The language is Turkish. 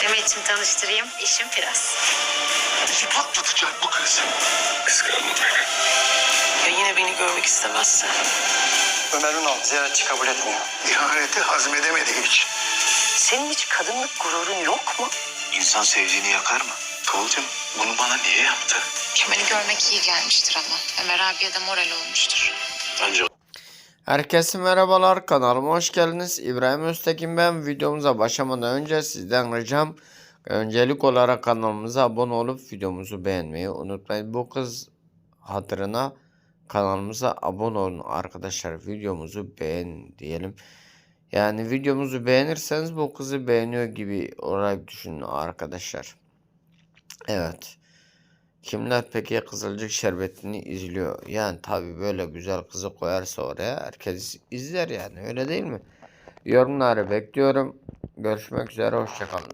Demet'ciğim tanıştırayım. Eşim Firaz. Bizi patlatacak bu kız. Kıskanma beni. Ya yine beni görmek istemezse? Ömer Ünal ziyaretçi kabul etmiyor. İhaneti hazmedemedi hiç. Senin hiç kadınlık gururun yok mu? İnsan sevdiğini yakar mı? Kıvılcım bunu bana niye yaptı? Kemal'i görmek iyi gelmiştir ama. Ömer abiye de moral olmuştur. Ancak Herkese merhabalar, kanalıma hoş geldiniz. İbrahim Öztekin ben. Videomuza başlamadan önce sizden ricam öncelik olarak kanalımıza abone olup videomuzu beğenmeyi unutmayın. Bu kız hatırına kanalımıza abone olun arkadaşlar. Videomuzu beğen diyelim. Yani videomuzu beğenirseniz bu kızı beğeniyor gibi olarak düşünün arkadaşlar. Evet. Kimler peki Kızılcık Şerbeti'ni izliyor? Yani tabi böyle güzel kızı koyarsa oraya herkes izler yani, öyle değil mi? Yorumları bekliyorum. Görüşmek üzere, hoşçakalın.